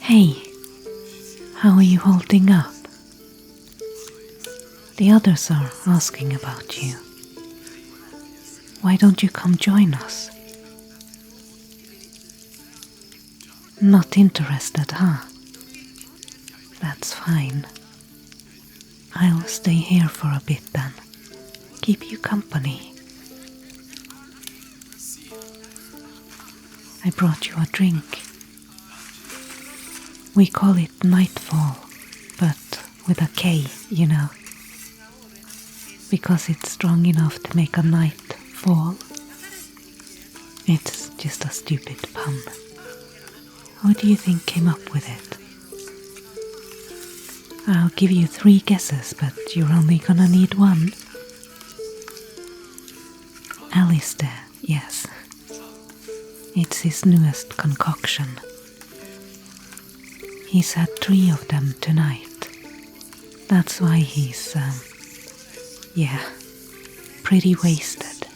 Hey, how are you holding up? The others are asking about you. Why don't you come join us? Not interested, huh? That's fine. I'll stay here for a bit then. Keep you company. I brought you a drink. We call it Nightfall, but with a K, you know. Because it's strong enough to make a night fall. It's just a stupid pun. Who do you think came up with it? I'll give you 3 guesses, but you're only gonna need one. Alistair, yes. It's his newest concoction. He's had 3 of them tonight. That's why he's, pretty wasted.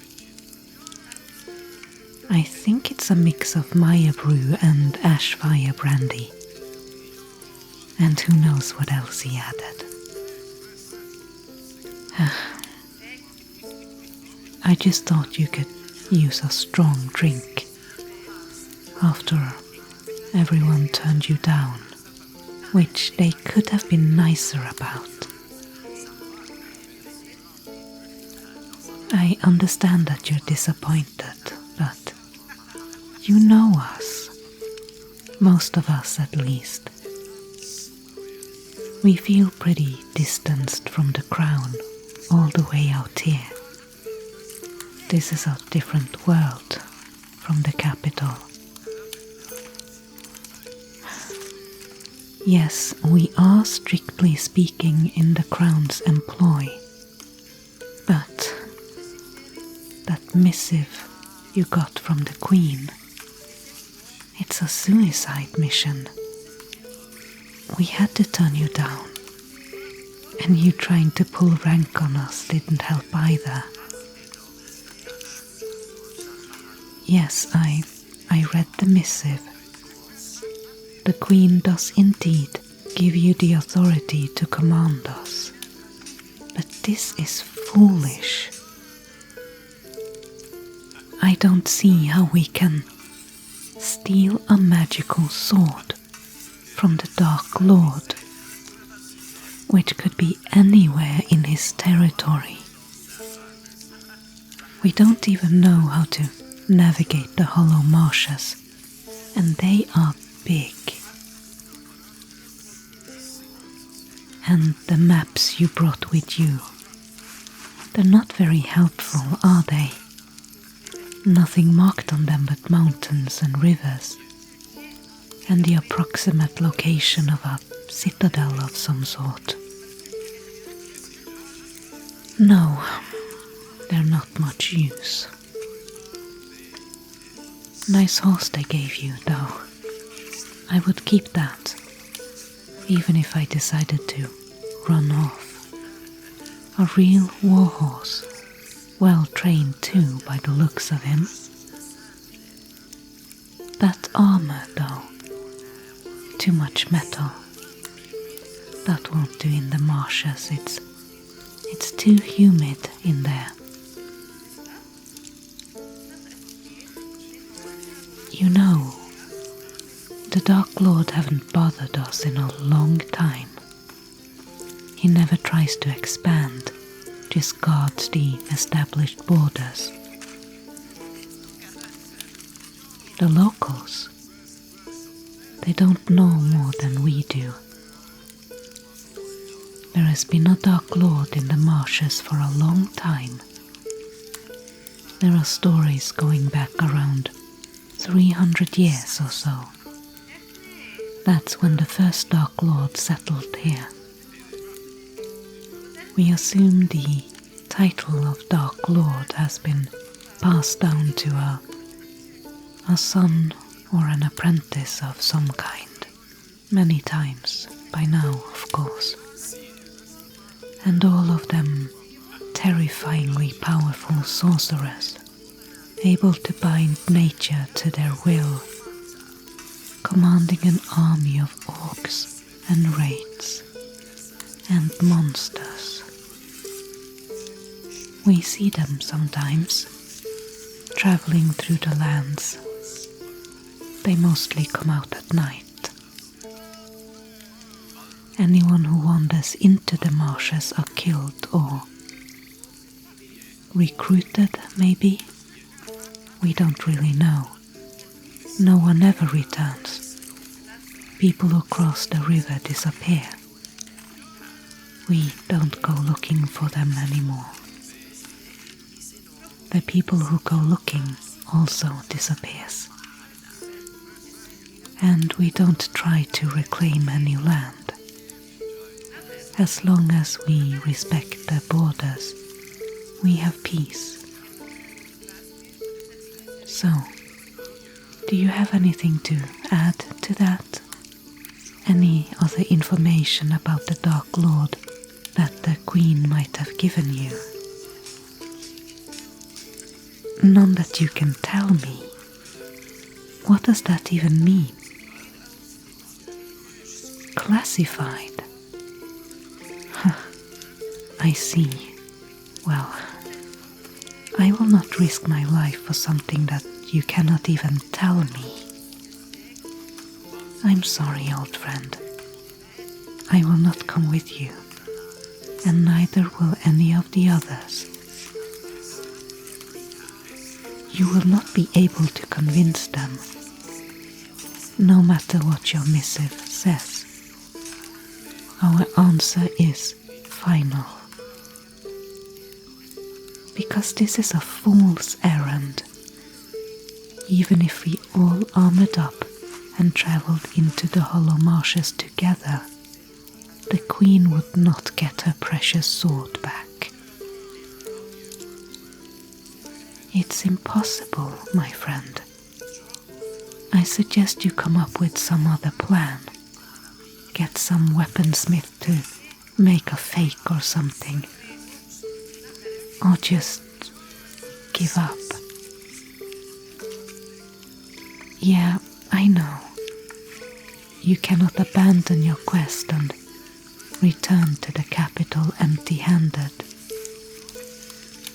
I think it's a mix of Maya brew and Ashfire brandy. And who knows what else he added. I just thought you could use a strong drink after everyone turned you down, which they could have been nicer about. I understand that you're disappointed, but you know us. Most of us, at least. We feel pretty distanced from the crown all the way out here. This is a different world from the capital. Yes, we are strictly speaking in the crown's employ, but that missive you got from the Queen, it's a suicide mission. We had to turn you down, and you trying to pull rank on us didn't help either. Yes, I read the missive. The Queen does indeed give you the authority to command us, but this is foolish. I don't see how we can steal a magical sword from the Dark Lord, which could be anywhere in his territory. We don't even know how to navigate the hollow marshes, and they are big. And the maps you brought with you, they're not very helpful, are they? Nothing marked on them but mountains and rivers, and the approximate location of a citadel of some sort. No, they're not much use. Nice horse they gave you, though. I would keep that, even if I decided to run off. A real warhorse, well trained too by the looks of him. That armor, though, too much metal. That won't do in the marshes, it's too humid in there. You know, the Dark Lord haven't bothered us in a long time. He never tries to expand, just guards the established borders. The locals, they don't know more than we do. There has been a Dark Lord in the marshes for a long time. There are stories going back around 300 years or so. That's when the first Dark Lord settled here. We assume the title of Dark Lord has been passed down to a son or an apprentice of some kind, many times by now, of course. And all of them terrifyingly powerful sorcerers, able to bind nature to their will, commanding an army of orcs and wraiths and monsters. We see them sometimes, traveling through the lands. They mostly come out at night. Anyone who wanders into the marshes are killed or recruited, maybe? We don't really know. No one ever returns. People who cross the river disappear. We don't go looking for them anymore. The people who go looking also disappears. And we don't try to reclaim any land. As long as we respect their borders, we have peace. So, do you have anything to add to that? Any other information about the Dark Lord that the Queen might have given you? None that you can tell me. What does that even mean? Classified? I see. Well, I will not risk my life for something that you cannot even tell me. I'm sorry, old friend. I will not come with you, and neither will any of the others. You will not be able to convince them, no matter what your missive says. Our answer is final. Because this is a fool's errand. Even if we all armored up and travelled into the hollow marshes together, the Queen would not get her precious sword back. It's impossible, my friend. I suggest you come up with some other plan. Get some weaponsmith to make a fake or something. Or just give up. Yeah, I know. You cannot abandon your quest and return to the capital empty-handed.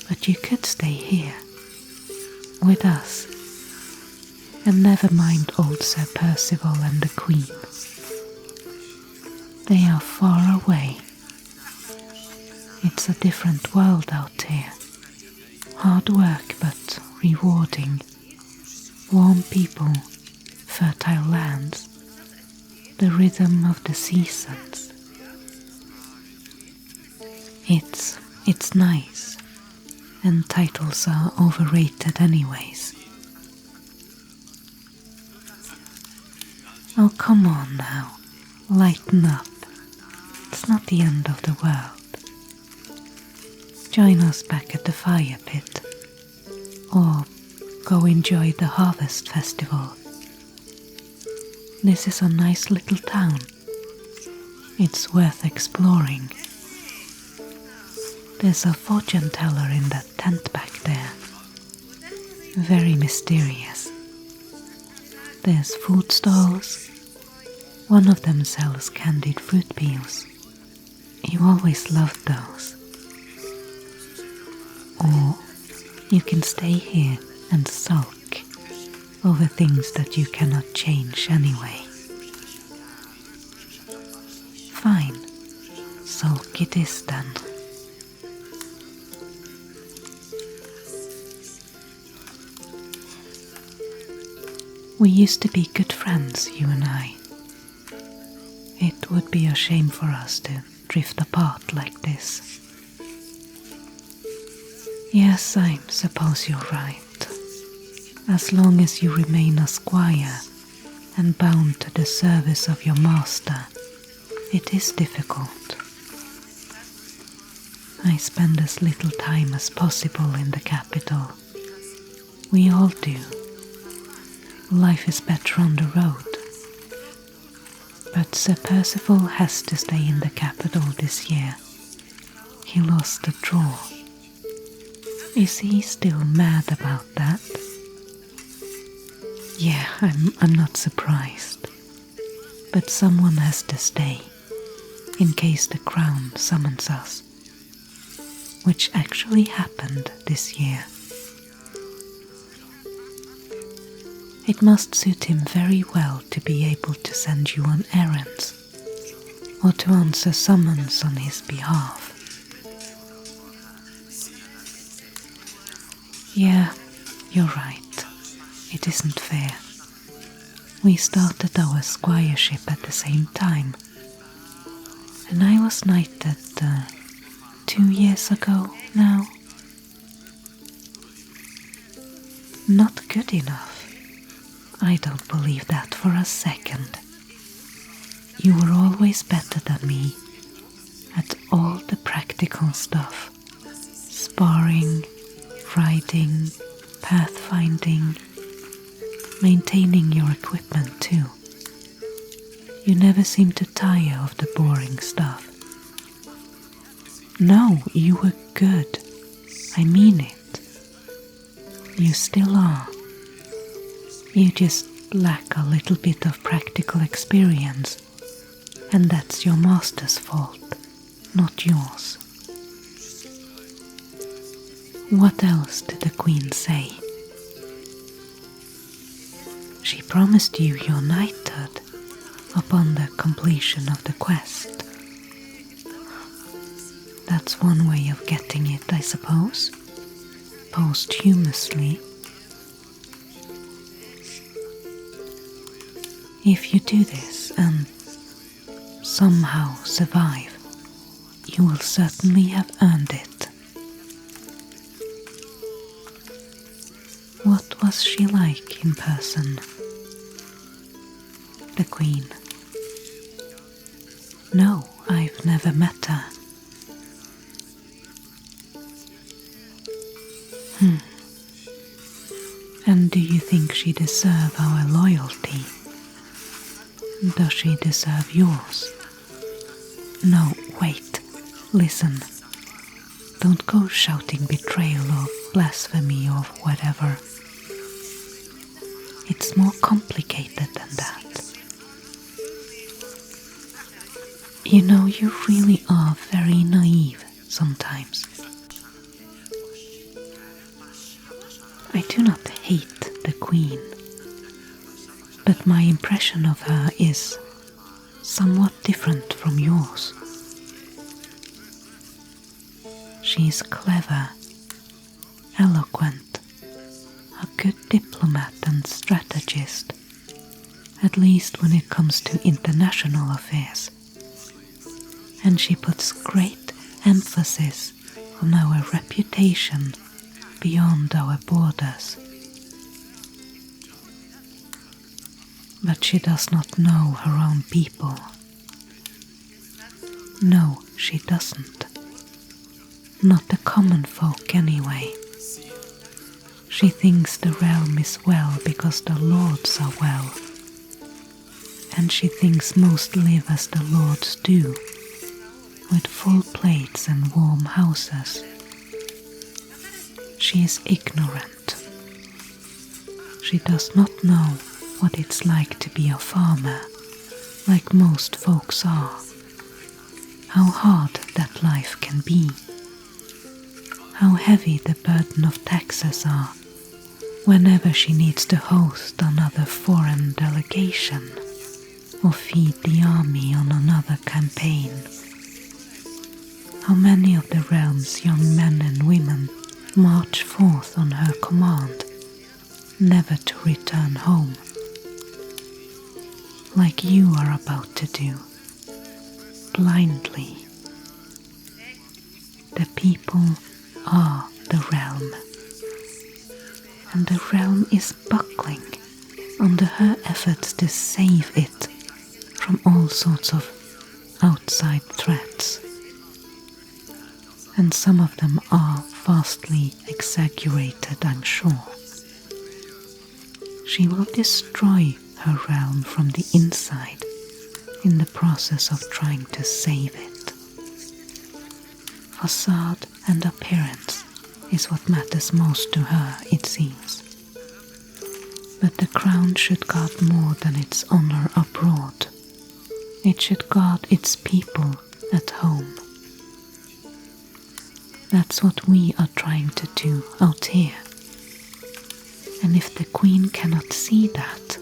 But you could stay here, with us, and never mind old Sir Percival and the Queen. They are far away. It's a different world out here. Hard work but rewarding. Warm people, fertile lands, the rhythm of the seasons. It's nice, and titles are overrated anyways. Oh, come on now, lighten up. It's not the end of the world. Join us back at the fire pit, or go enjoy the harvest festival. This is a nice little town. It's worth exploring. There's a fortune teller in that tent back there. Very mysterious. There's food stalls. One of them sells candied fruit peels. You always loved those. Or you can stay here and sulk over things that you cannot change anyway. Fine, sulk it is then. We used to be good friends, you and I. It would be a shame for us to drift apart like this. Yes, I suppose you're right. As long as you remain a squire and bound to the service of your master, it is difficult. I spend as little time as possible in the capital. We all do. Life is better on the road. But Sir Percival has to stay in the capital this year. He lost a draw. Is he still mad about that? Yeah, I'm not surprised. But someone has to stay, in case the crown summons us, which actually happened this year. It must suit him very well to be able to send you on errands, or to answer summons on his behalf. Yeah, you're right. It isn't fair. We started our squireship at the same time, and I was knighted 2 years ago now. Not good enough. I don't believe that for a second. You were always better than me at all the practical stuff. Sparring, riding, pathfinding, maintaining your equipment too. You never seem to tire of the boring stuff. No, you were good. I mean it. You still are. You just lack a little bit of practical experience, and that's your master's fault, not yours. What else did the Queen say? She promised you your knighthood upon the completion of the quest. That's one way of getting it, I suppose, posthumously. If you do this and somehow survive, you will certainly have earned it. What was she like in person? The Queen. No, I've never met her. And do you think she deserves our loyalty? Does she deserve yours? No, wait, listen. Don't go shouting betrayal or blasphemy or whatever. It's more complicated than that. You know, you really are very naive sometimes. I do not hate the Queen, but my impression of her is somewhat different from yours. She is clever, eloquent, a good diplomat and strategist, at least when it comes to international affairs. And she puts great emphasis on our reputation beyond our borders. But she does not know her own people. No, she doesn't. Not the common folk anyway. She thinks the realm is well because the lords are well. And she thinks most live as the lords do, with full plates and warm houses. She is ignorant. She does not know what it's like to be a farmer, like most folks are. How hard that life can be. How heavy the burden of taxes are whenever she needs to host another foreign delegation or feed the army on another campaign. How many of the realm's young men and women march forth on her command, never to return home, like you are about to do, blindly. The people are the realm, and the realm is buckling under her efforts to save it from all sorts of outside threats. And some of them are vastly exaggerated, I'm sure. She will destroy her realm from the inside in the process of trying to save it. Facade and appearance is what matters most to her, it seems. But the crown should guard more than its honor abroad. It should guard its people at home. That's what we are trying to do out here. And if the Queen cannot see that,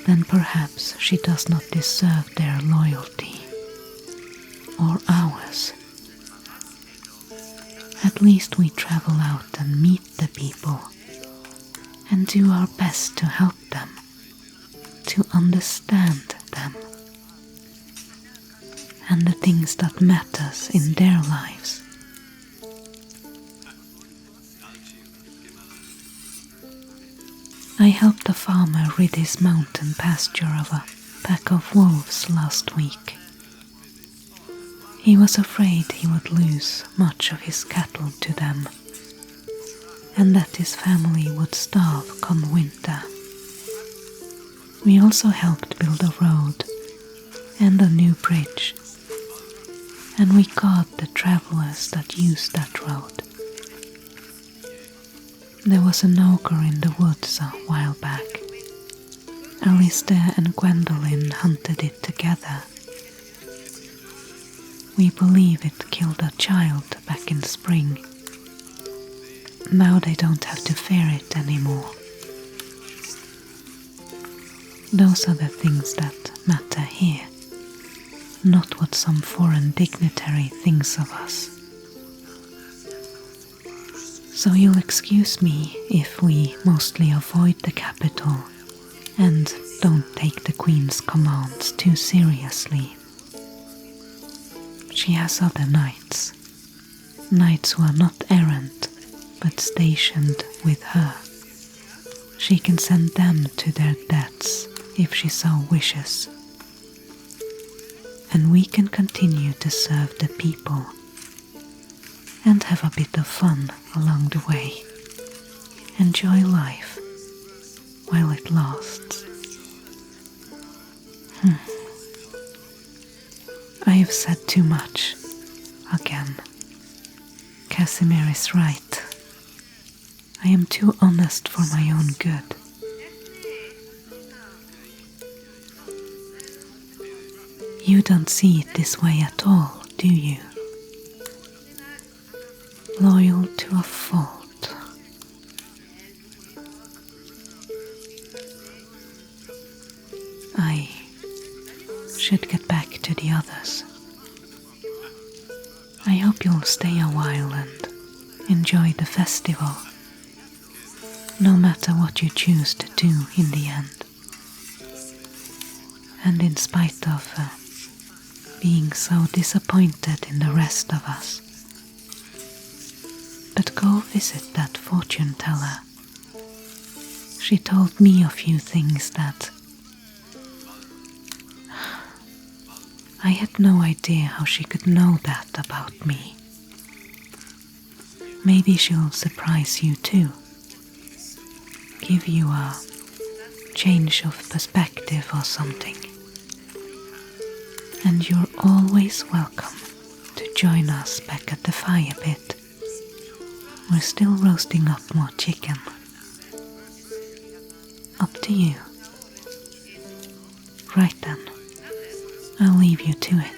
then perhaps she does not deserve their loyalty, or ours. At least we travel out and meet the people, and do our best to help them, to understand them, and the things that matters in their lives. I helped a farmer rid his mountain pasture of a pack of wolves last week. He was afraid he would lose much of his cattle to them, and that his family would starve come winter. We also helped build a road and a new bridge, and we guard the travelers that use that road. There was an ogre in the woods a while back. Alistair and Gwendolyn hunted it together. We believe it killed a child back in spring. Now they don't have to fear it anymore. Those are the things that matter here, not what some foreign dignitary thinks of us. So you'll excuse me if we mostly avoid the capital and don't take the Queen's commands too seriously. She has other knights who are not errant but stationed with her. She can send them to their deaths if she so wishes. And we can continue to serve the people and have a bit of fun along the way. Enjoy life while it lasts. I have said too much again. Casimir is right. I am too honest for my own good. You don't see it this way at all, do you? Loyal to a fault. I should get back to the others. I hope you'll stay a while and enjoy the festival, no matter what you choose to do in the end. And in spite of being so disappointed in the rest of us, but go visit that fortune teller. She told me a few things that I had no idea how she could know that about me. Maybe she'll surprise you too, give you a change of perspective or something. And you're always welcome to join us back at the fire pit. We're still roasting up more chicken. Up to you. Right then, I'll leave you to it.